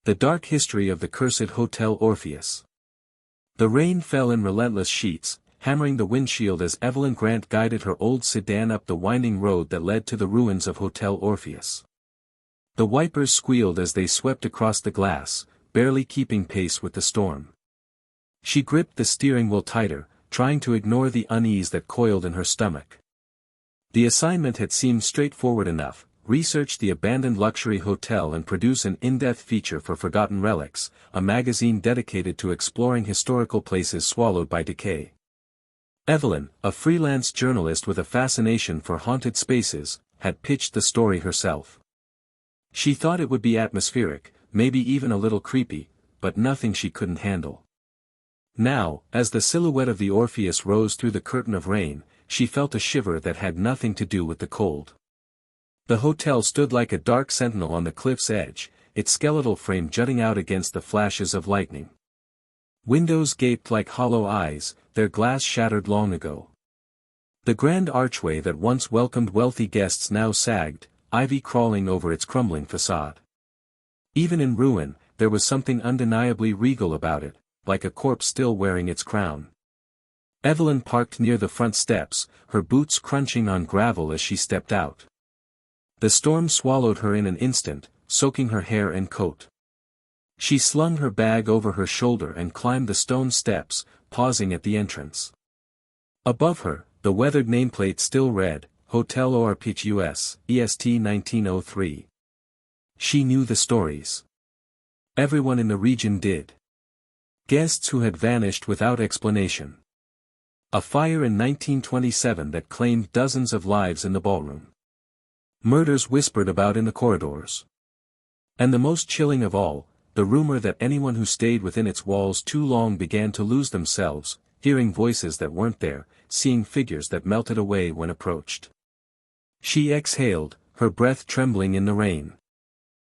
The Dark History of the Cursed Hotel Orpheus. The rain fell in relentless sheets, hammering the windshield as Evelyn Grant guided her old sedan up the winding road that led to the ruins of Hotel Orpheus. The wipers squealed as they swept across the glass, barely keeping pace with the storm. She gripped the steering wheel tighter, trying to ignore the unease that coiled in her stomach. The assignment had seemed straightforward enough: research the abandoned luxury hotel and produce an in-depth feature for Forgotten Relics, a magazine dedicated to exploring historical places swallowed by decay. Evelyn, a freelance journalist with a fascination for haunted spaces, had pitched the story herself. She thought it would be atmospheric, maybe even a little creepy, but nothing she couldn't handle. Now, as the silhouette of the Orpheus rose through the curtain of rain, she felt a shiver that had nothing to do with the cold. The hotel stood like a dark sentinel on the cliff's edge, its skeletal frame jutting out against the flashes of lightning. Windows gaped like hollow eyes, their glass shattered long ago. The grand archway that once welcomed wealthy guests now sagged, ivy crawling over its crumbling facade. Even in ruin, there was something undeniably regal about it, like a corpse still wearing its crown. Evelyn parked near the front steps, her boots crunching on gravel as she stepped out. The storm swallowed her in an instant, soaking her hair and coat. She slung her bag over her shoulder and climbed the stone steps, pausing at the entrance. Above her, the weathered nameplate still read, Hotel Orpheus, EST 1903. She knew the stories. Everyone in the region did. Guests who had vanished without explanation. A fire in 1927 that claimed dozens of lives in the ballroom. Murders whispered about in the corridors. And the most chilling of all, the rumor that anyone who stayed within its walls too long began to lose themselves, hearing voices that weren't there, seeing figures that melted away when approached. She exhaled, her breath trembling in the rain.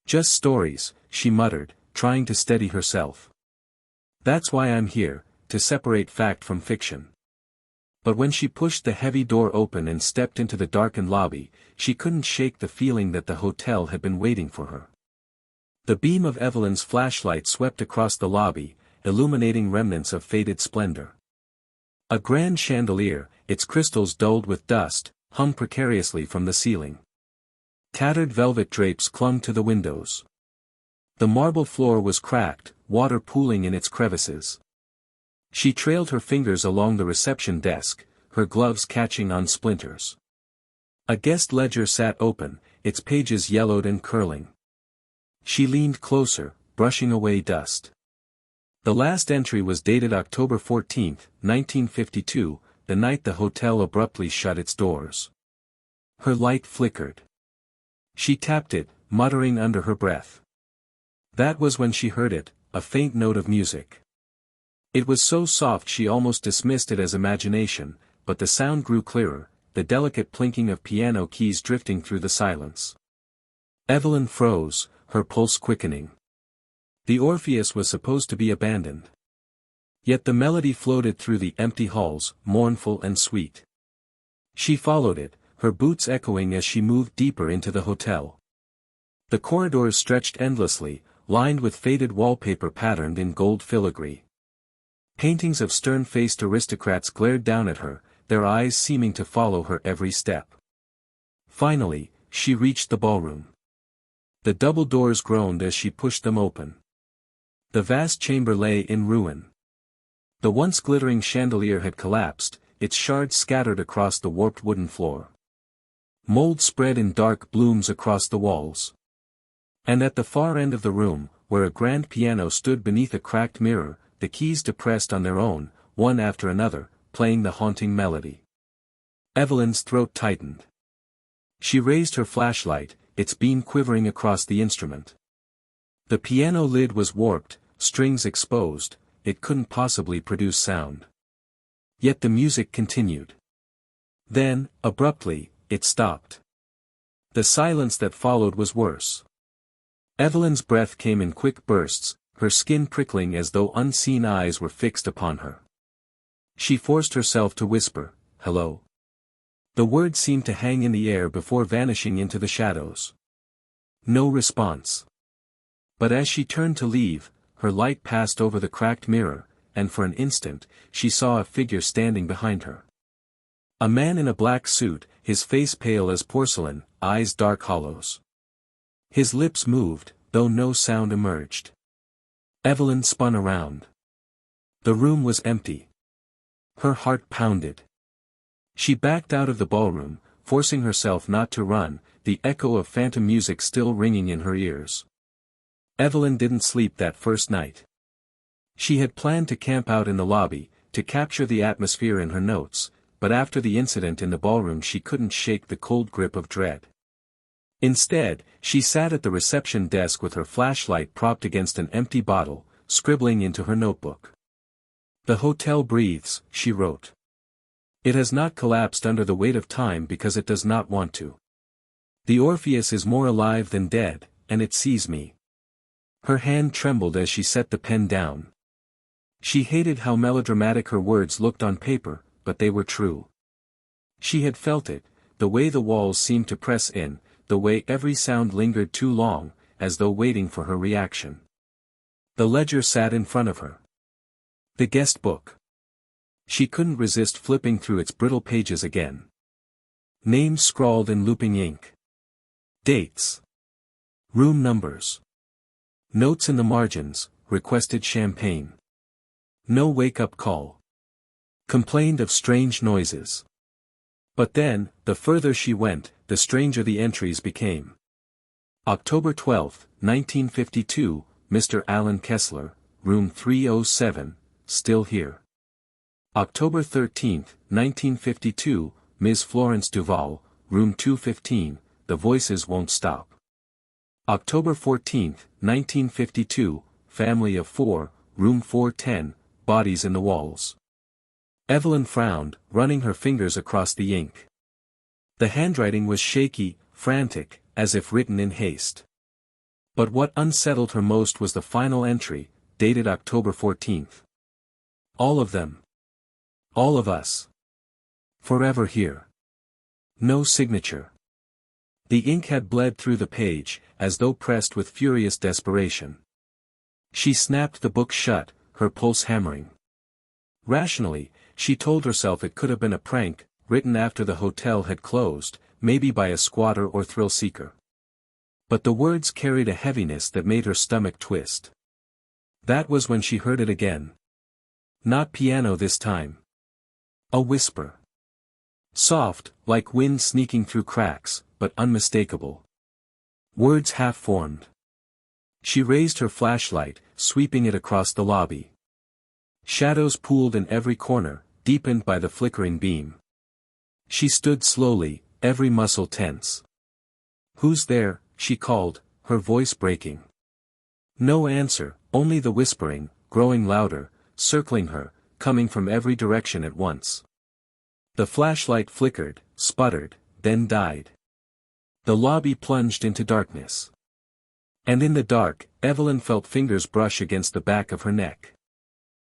Just stories, she muttered, trying to steady herself. That's why I'm here, to separate fact from fiction. But when she pushed the heavy door open and stepped into the darkened lobby, she couldn't shake the feeling that the hotel had been waiting for her. The beam of Evelyn's flashlight swept across the lobby, illuminating remnants of faded splendor. A grand chandelier, its crystals dulled with dust, hung precariously from the ceiling. Tattered velvet drapes clung to the windows. The marble floor was cracked, water pooling in its crevices. She trailed her fingers along the reception desk, her gloves catching on splinters. A guest ledger sat open, its pages yellowed and curling. She leaned closer, brushing away dust. The last entry was dated October 14, 1952, the night the hotel abruptly shut its doors. Her light flickered. She tapped it, muttering under her breath. That was when she heard it, a faint note of music. It was so soft she almost dismissed it as imagination, but the sound grew clearer, the delicate plinking of piano keys drifting through the silence. Evelyn froze, her pulse quickening. The Orpheus was supposed to be abandoned. Yet the melody floated through the empty halls, mournful and sweet. She followed it, her boots echoing as she moved deeper into the hotel. The corridors stretched endlessly, lined with faded wallpaper patterned in gold filigree. Paintings of stern-faced aristocrats glared down at her, their eyes seeming to follow her every step. Finally, she reached the ballroom. The double doors groaned as she pushed them open. The vast chamber lay in ruin. The once glittering chandelier had collapsed, its shards scattered across the warped wooden floor. Mold spread in dark blooms across the walls. And at the far end of the room, where a grand piano stood beneath a cracked mirror, the keys depressed on their own, one after another, playing the haunting melody. Evelyn's throat tightened. She raised her flashlight, its beam quivering across the instrument. The piano lid was warped, strings exposed, it couldn't possibly produce sound. Yet the music continued. Then, abruptly, it stopped. The silence that followed was worse. Evelyn's breath came in quick bursts, her skin prickling as though unseen eyes were fixed upon her. She forced herself to whisper, "Hello." The word seemed to hang in the air before vanishing into the shadows. No response. But as she turned to leave, her light passed over the cracked mirror, and for an instant, she saw a figure standing behind her. A man in a black suit, his face pale as porcelain, eyes dark hollows. His lips moved, though no sound emerged. Evelyn spun around. The room was empty. Her heart pounded. She backed out of the ballroom, forcing herself not to run, the echo of phantom music still ringing in her ears. Evelyn didn't sleep that first night. She had planned to camp out in the lobby, to capture the atmosphere in her notes, but after the incident in the ballroom she couldn't shake the cold grip of dread. Instead, she sat at the reception desk with her flashlight propped against an empty bottle, scribbling into her notebook. "The hotel breathes," she wrote. "It has not collapsed under the weight of time because it does not want to. The Orpheus is more alive than dead, and it sees me." Her hand trembled as she set the pen down. She hated how melodramatic her words looked on paper, but they were true. She had felt it, the way the walls seemed to press in, the way every sound lingered too long, as though waiting for her reaction. The ledger sat in front of her. The guest book. She couldn't resist flipping through its brittle pages again. Names scrawled in looping ink. Dates. Room numbers. Notes in the margins, requested champagne. No wake-up call. Complained of strange noises. But then, the further she went, the stranger the entries became. October 12, 1952, Mr. Alan Kessler, room 307, still here. October 13, 1952, Ms. Florence Duval, room 215, the voices won't stop. October 14, 1952, family of 4, room 410, bodies in the walls. Evelyn frowned, running her fingers across the ink. The handwriting was shaky, frantic, as if written in haste. But what unsettled her most was the final entry, dated October 14. All of them. All of us. Forever here. No signature. The ink had bled through the page, as though pressed with furious desperation. She snapped the book shut, her pulse hammering. Rationally, she told herself it could have been a prank, written after the hotel had closed, maybe by a squatter or thrill-seeker. But the words carried a heaviness that made her stomach twist. That was when she heard it again. Not piano this time. A whisper. Soft, like wind sneaking through cracks, but unmistakable. Words half-formed. She raised her flashlight, sweeping it across the lobby. Shadows pooled in every corner, deepened by the flickering beam. She stood slowly, every muscle tense. "Who's there?" she called, her voice breaking. No answer, only the whispering, growing louder, circling her, coming from every direction at once. The flashlight flickered, sputtered, then died. The lobby plunged into darkness. And in the dark, Evelyn felt fingers brush against the back of her neck.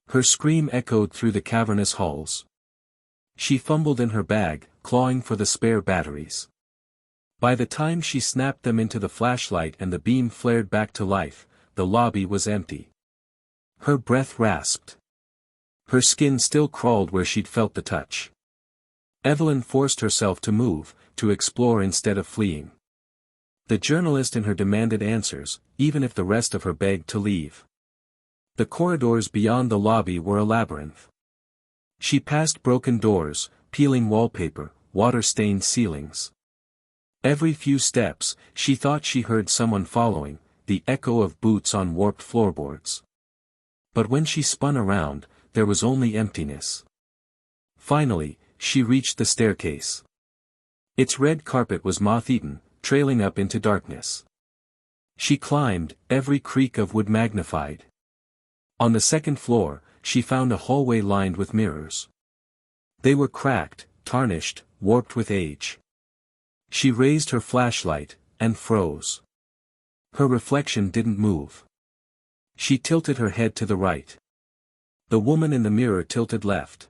Her scream echoed through the cavernous halls. She fumbled in her bag, clawing for the spare batteries. By the time she snapped them into the flashlight and the beam flared back to life, the lobby was empty. Her breath rasped. Her skin still crawled where she'd felt the touch. Evelyn forced herself to move, to explore instead of fleeing. The journalist in her demanded answers, even if the rest of her begged to leave. The corridors beyond the lobby were a labyrinth. She passed broken doors, peeling wallpaper, water-stained ceilings. Every few steps, she thought she heard someone following, the echo of boots on warped floorboards. But when she spun around, there was only emptiness. Finally, she reached the staircase. Its red carpet was moth-eaten, trailing up into darkness. She climbed, every creak of wood magnified. On the second floor, she found a hallway lined with mirrors. They were cracked, tarnished, warped with age. She raised her flashlight, and froze. Her reflection didn't move. She tilted her head to the right. The woman in the mirror tilted left.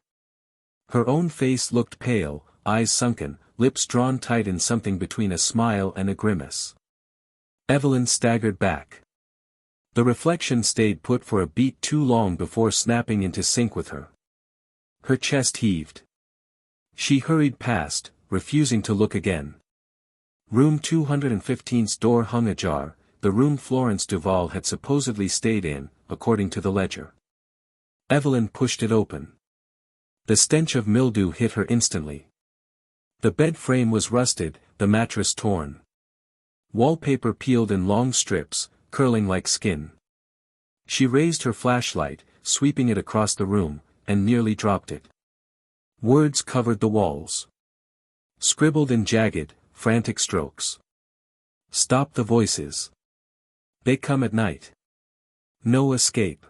Her own face looked pale, eyes sunken, lips drawn tight in something between a smile and a grimace. Evelyn staggered back. The reflection stayed put for a beat too long before snapping into sync with her. Her chest heaved. She hurried past, refusing to look again. Room 215's door hung ajar, the room Florence Duval had supposedly stayed in, according to the ledger. Evelyn pushed it open. The stench of mildew hit her instantly. The bed frame was rusted, the mattress torn. Wallpaper peeled in long strips, curling like skin. She raised her flashlight, sweeping it across the room, and nearly dropped it. Words covered the walls. Scribbled in jagged, frantic strokes. Stop the voices. They come at night. No escape.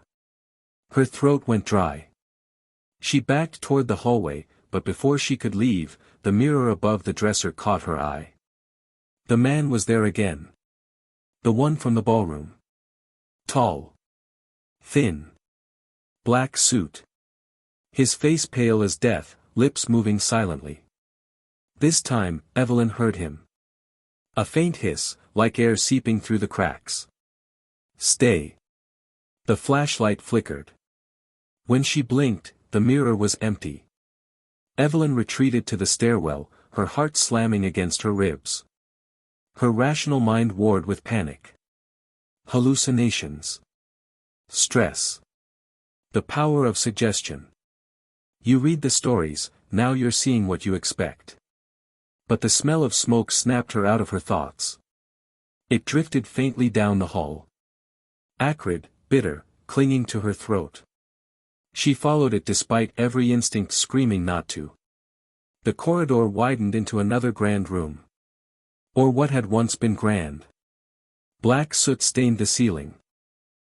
Her throat went dry. She backed toward the hallway, but before she could leave, the mirror above the dresser caught her eye. The man was there again. The one from the ballroom. Tall. Thin. Black suit. His face pale as death, lips moving silently. This time, Evelyn heard him. A faint hiss, like air seeping through the cracks. Stay. The flashlight flickered. When she blinked, the mirror was empty. Evelyn retreated to the stairwell, her heart slamming against her ribs. Her rational mind warred with panic. Hallucinations. Stress. The power of suggestion. You read the stories, now you're seeing what you expect. But the smell of smoke snapped her out of her thoughts. It drifted faintly down the hall. Acrid, bitter, clinging to her throat. She followed it despite every instinct screaming not to. The corridor widened into another grand room. Or what had once been grand. Black soot stained the ceiling.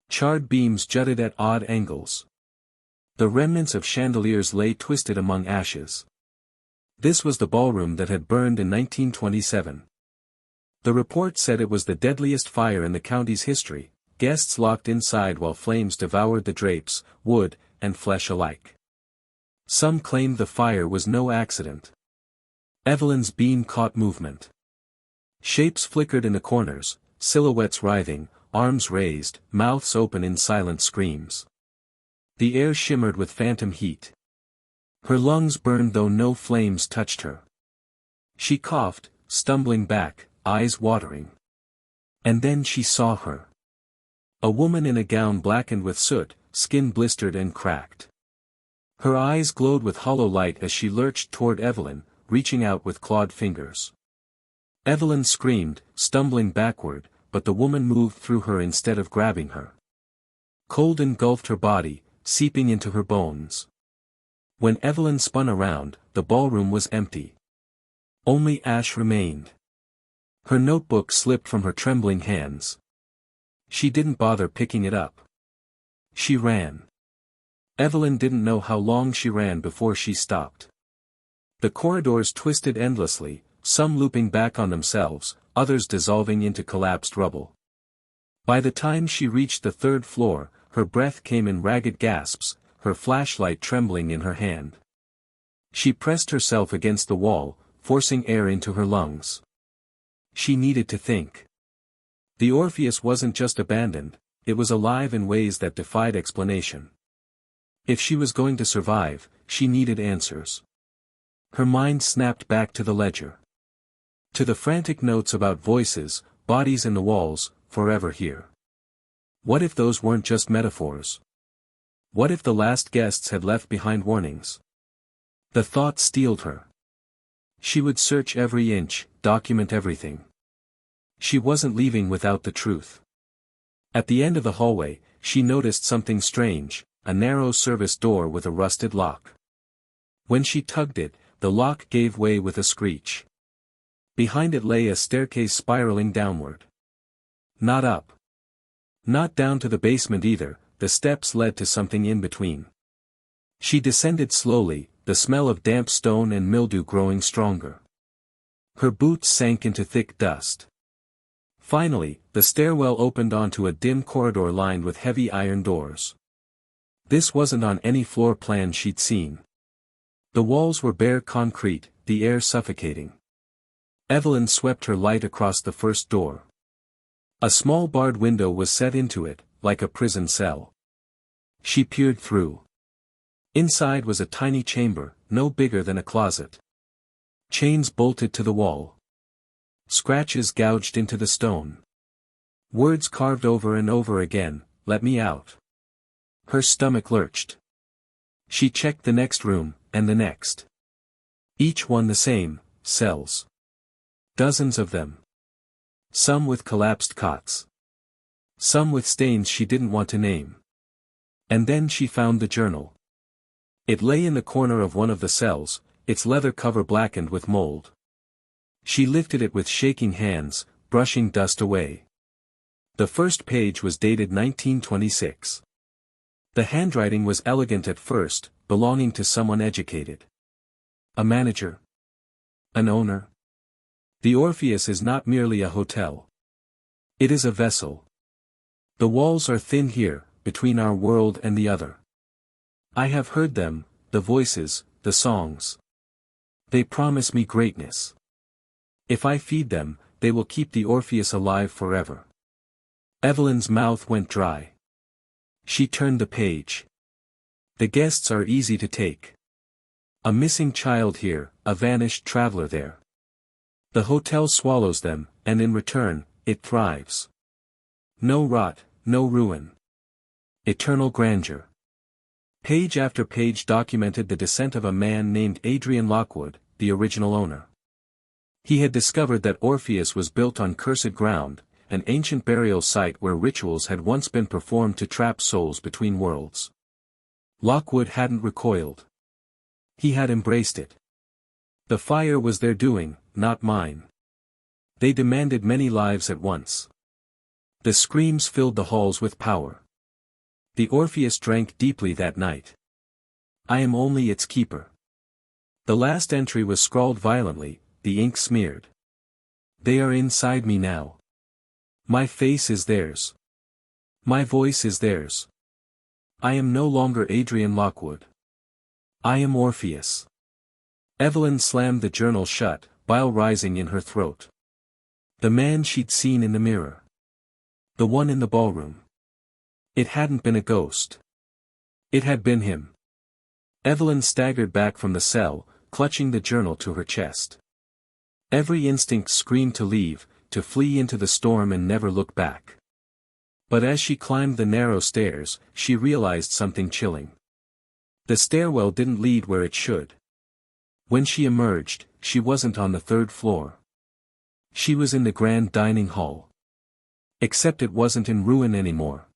Charred beams jutted at odd angles. The remnants of chandeliers lay twisted among ashes. This was the ballroom that had burned in 1927. The report said it was the deadliest fire in the county's history, guests locked inside while flames devoured the drapes, wood, and flesh alike. Some claimed the fire was no accident. Evelyn's beam caught movement. Shapes flickered in the corners, silhouettes writhing, arms raised, mouths open in silent screams. The air shimmered with phantom heat. Her lungs burned though no flames touched her. She coughed, stumbling back, eyes watering. And then she saw her. A woman in a gown blackened with soot, skin blistered and cracked. Her eyes glowed with hollow light as she lurched toward Evelyn, reaching out with clawed fingers. Evelyn screamed, stumbling backward, but the woman moved through her instead of grabbing her. Cold engulfed her body, seeping into her bones. When Evelyn spun around, the ballroom was empty. Only ash remained. Her notebook slipped from her trembling hands. She didn't bother picking it up. She ran. Evelyn didn't know how long she ran before she stopped. The corridors twisted endlessly, some looping back on themselves, others dissolving into collapsed rubble. By the time she reached the third floor, her breath came in ragged gasps, her flashlight trembling in her hand. She pressed herself against the wall, forcing air into her lungs. She needed to think. The Orpheus wasn't just abandoned, it was alive in ways that defied explanation. If she was going to survive, she needed answers. Her mind snapped back to the ledger. To the frantic notes about voices, bodies in the walls, forever here. What if those weren't just metaphors? What if the last guests had left behind warnings? The thought steeled her. She would search every inch, document everything. She wasn't leaving without the truth. At the end of the hallway, she noticed something strange, a narrow service door with a rusted lock. When she tugged it, the lock gave way with a screech. Behind it lay a staircase spiraling downward. Not up. Not down to the basement either, the steps led to something in between. She descended slowly, the smell of damp stone and mildew growing stronger. Her boots sank into thick dust. Finally, the stairwell opened onto a dim corridor lined with heavy iron doors. This wasn't on any floor plan she'd seen. The walls were bare concrete, the air suffocating. Evelyn swept her light across the first door. A small barred window was set into it, like a prison cell. She peered through. Inside was a tiny chamber, no bigger than a closet. Chains bolted to the wall. Scratches gouged into the stone. Words carved over and over again, "Let me out." Her stomach lurched. She checked the next room, and the next. Each one the same, cells. Dozens of them. Some with collapsed cots. Some with stains she didn't want to name. And then she found the journal. It lay in the corner of one of the cells, its leather cover blackened with mold. She lifted it with shaking hands, brushing dust away. The first page was dated 1926. The handwriting was elegant at first, belonging to someone educated. A manager. An owner. The Orpheus is not merely a hotel. It is a vessel. The walls are thin here, between our world and the other. I have heard them, the voices, the songs. They promise me greatness. If I feed them, they will keep the Orpheus alive forever. Evelyn's mouth went dry. She turned the page. The guests are easy to take. A missing child here, a vanished traveler there. The hotel swallows them, and in return, it thrives. No rot, no ruin. Eternal grandeur. Page after page documented the descent of a man named Adrian Lockwood, the original owner. He had discovered that Orpheus was built on cursed ground, an ancient burial site where rituals had once been performed to trap souls between worlds. Lockwood hadn't recoiled. He had embraced it. The fire was their doing, not mine. They demanded many lives at once. The screams filled the halls with power. The Orpheus drank deeply that night. I am only its keeper. The last entry was scrawled violently, the ink smeared. They are inside me now. My face is theirs. My voice is theirs. I am no longer Adrian Lockwood. I am Orpheus. Evelyn slammed the journal shut, bile rising in her throat. The man she'd seen in the mirror. The one in the ballroom. It hadn't been a ghost. It had been him. Evelyn staggered back from the cell, clutching the journal to her chest. Every instinct screamed to leave, to flee into the storm and never look back. But as she climbed the narrow stairs, she realized something chilling. The stairwell didn't lead where it should. When she emerged, she wasn't on the third floor. She was in the grand dining hall. Except it wasn't in ruin anymore.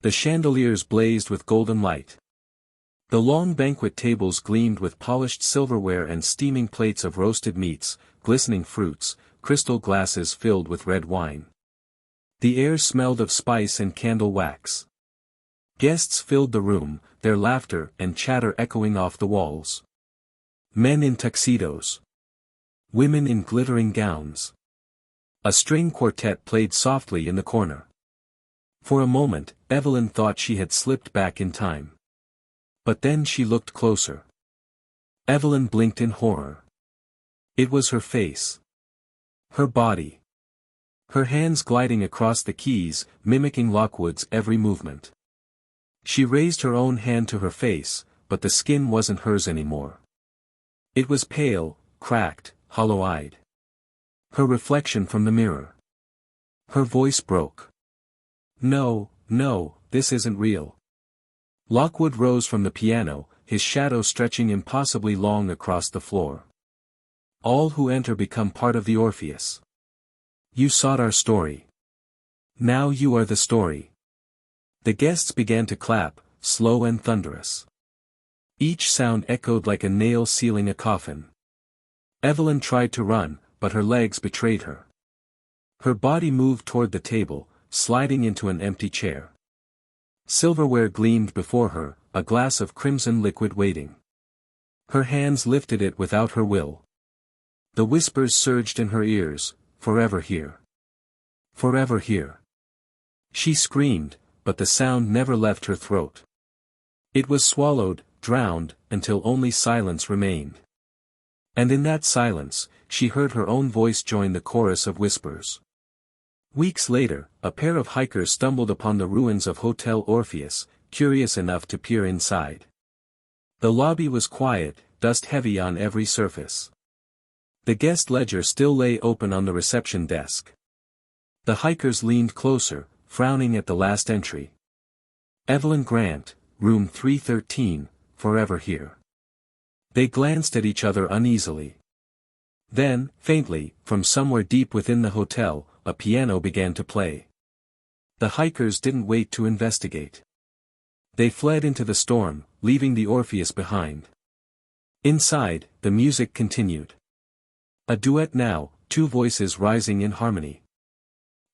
The chandeliers blazed with golden light. The long banquet tables gleamed with polished silverware and steaming plates of roasted meats, glistening fruits, crystal glasses filled with red wine. The air smelled of spice and candle wax. Guests filled the room, their laughter and chatter echoing off the walls. Men in tuxedos. Women in glittering gowns. A string quartet played softly in the corner. For a moment, Evelyn thought she had slipped back in time. But then she looked closer. Evelyn blinked in horror. It was her face. Her body. Her hands gliding across the keys, mimicking Lockwood's every movement. She raised her own hand to her face, but the skin wasn't hers anymore. It was pale, cracked, hollow-eyed. Her reflection from the mirror. Her voice broke. No, no, this isn't real. Lockwood rose from the piano, his shadow stretching impossibly long across the floor. All who enter become part of the Orpheus. You sought our story. Now you are the story. The guests began to clap, slow and thunderous. Each sound echoed like a nail sealing a coffin. Evelyn tried to run, but her legs betrayed her. Her body moved toward the table, sliding into an empty chair. Silverware gleamed before her, a glass of crimson liquid waiting. Her hands lifted it without her will. The whispers surged in her ears, "Forever here. Forever here." She screamed, but the sound never left her throat. It was swallowed, drowned, until only silence remained. And in that silence, she heard her own voice join the chorus of whispers. Weeks later, a pair of hikers stumbled upon the ruins of Hotel Orpheus, curious enough to peer inside. The lobby was quiet, dust heavy on every surface. The guest ledger still lay open on the reception desk. The hikers leaned closer, frowning at the last entry. Evelyn Grant, room 313, forever here. They glanced at each other uneasily. Then, faintly, from somewhere deep within the hotel, a piano began to play. The hikers didn't wait to investigate. They fled into the storm, leaving the Orpheus behind. Inside, the music continued. A duet now, two voices rising in harmony.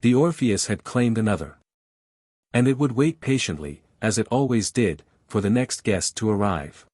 The Orpheus had claimed another. And it would wait patiently, as it always did, for the next guest to arrive.